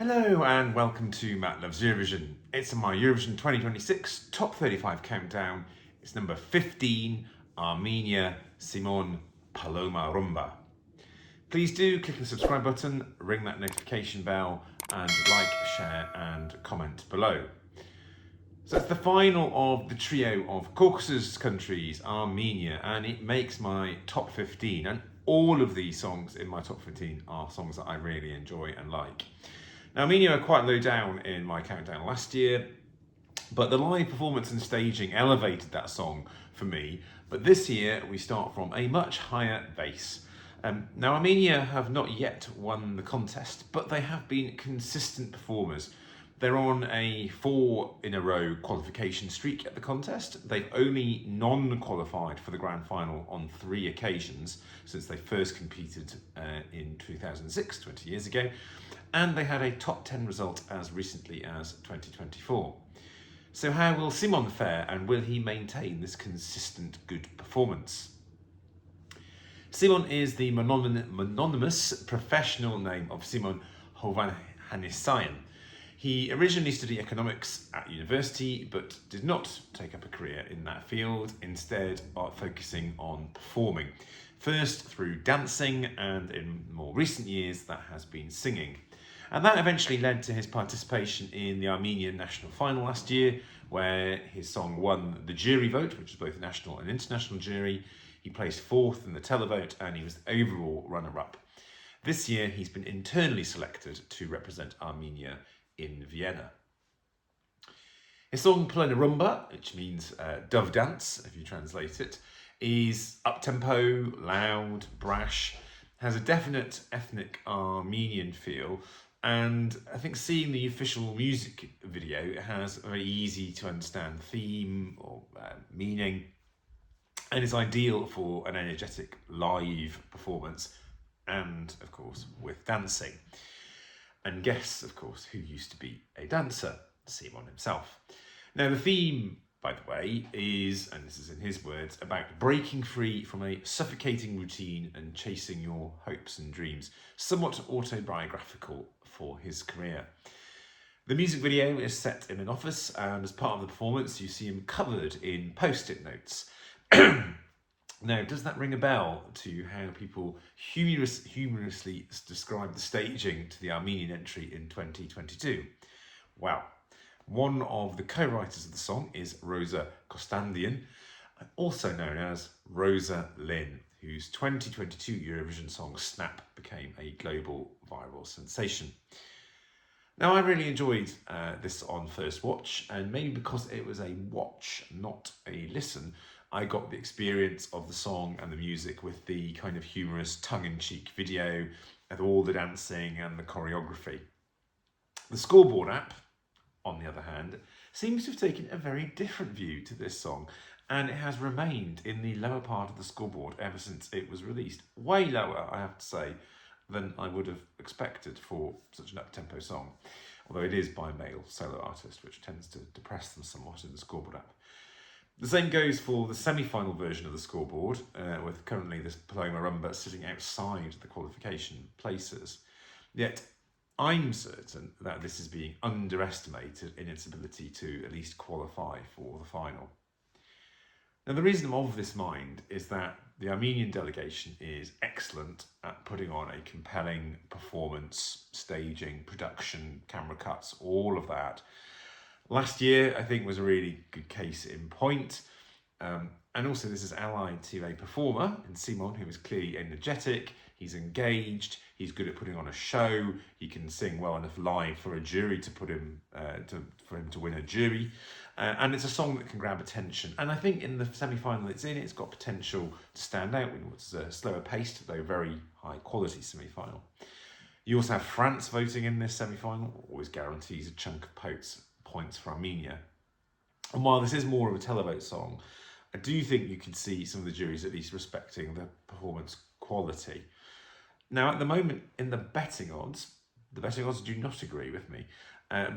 Hello and welcome to Matt Loves Eurovision. It's my Eurovision 2026 Top 35 countdown. It's number 15, Armenia, Simón, Paloma Rumba. Please do click the subscribe button, ring that notification bell, and like, share and comment below. So it's the final of the trio of Caucasus countries, Armenia, and it makes my top 15. And all of these songs in my top 15 are songs that I really enjoy and like. Now, Armenia are quite low down in my countdown last year, but the live performance and staging elevated that song for me. But this year, we start from a much higher base. Now, Armenia have not yet won the contest, but they have been consistent performers. They're on a 4-in-a-row qualification streak at the contest. They've only non-qualified for the grand final on 3 occasions since they first competed in 2006, 20 years ago. And they had a top 10 result as recently as 2024. So how will Simón fare, and will he maintain this consistent good performance? Simón is the mononymous professional name of Simón Hovhannisyan. He originally studied economics at university, but did not take up a career in that field, instead focusing on performing. First through dancing, and in more recent years that has been singing. And that eventually led to his participation in the Armenian national final last year, where his song won the jury vote, which is both a national and international jury. He placed 4th in the televote, and he was the overall runner-up. This year, he's been internally selected to represent Armenia in Vienna. His song Paloma Rumba, which means dove dance, if you translate it, is up-tempo, loud, brash, has a definite ethnic Armenian feel, and I think seeing the official music video, it has a very easy to understand theme or meaning, and is ideal for an energetic live performance, and of course with dancing. And guess, of course, who used to be a dancer? Simón himself. Now, the theme, by the way, is, and this is in his words, about breaking free from a suffocating routine and chasing your hopes and dreams. Somewhat autobiographical for his career. The music video is set in an office, and as part of the performance, you see him covered in post-it notes. Now, does that ring a bell to how people humorously describe the staging to the Armenian entry in 2022? Well, one of the co-writers of the song is Rosa Kostandian, also known as Rosa Lynn, whose 2022 Eurovision song Snap became a global viral sensation. Now, I really enjoyed this on first watch, and maybe because it was a watch, not a listen, I got the experience of the song and the music with the kind of humorous tongue-in-cheek video and all the dancing and the choreography. The scoreboard app, on the other hand, seems to have taken a very different view to this song, and it has remained in the lower part of the scoreboard ever since it was released. Way lower, I have to say, than I would have expected for such an up-tempo song, although it is by a male solo artist, which tends to depress them somewhat in the scoreboard app. The same goes for the semi-final version of the scoreboard, with currently this Paloma Rumba sitting outside the qualification places. Yet, I'm certain that this is being underestimated in its ability to at least qualify for the final. Now, the reason of this mind is that the Armenian delegation is excellent at putting on a compelling performance, staging, production, camera cuts, all of that. Last year, I think, was a really good case in point. And also this is allied to a performer in Simón, who is clearly energetic, he's engaged, he's good at putting on a show, he can sing well enough live for a jury to put him for him to win a jury. And it's a song that can grab attention. And I think in the semi-final it's got potential to stand out. It's a slower paced, though very high quality semi-final. You also have France voting in this semi-final, always guarantees a chunk of points for Armenia. And while this is more of a televote song, I do think you can see some of the juries at least respecting the performance quality. Now, at the moment, in the betting odds do not agree with me,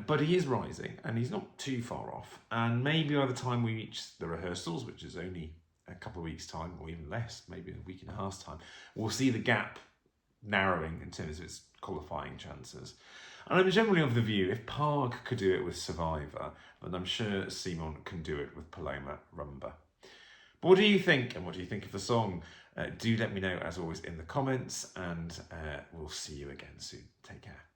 but he is rising and he's not too far off. And maybe by the time we reach the rehearsals, which is only a couple of weeks' time, or even less, maybe a week and a half's time, we'll see the gap narrowing in terms of its qualifying chances. And I'm generally of the view, if Parg could do it with Survivor, then I'm sure Simón can do it with Paloma Rumba. But what do you think, and what do you think of the song? Do let me know, as always, in the comments, and we'll see you again soon. Take care.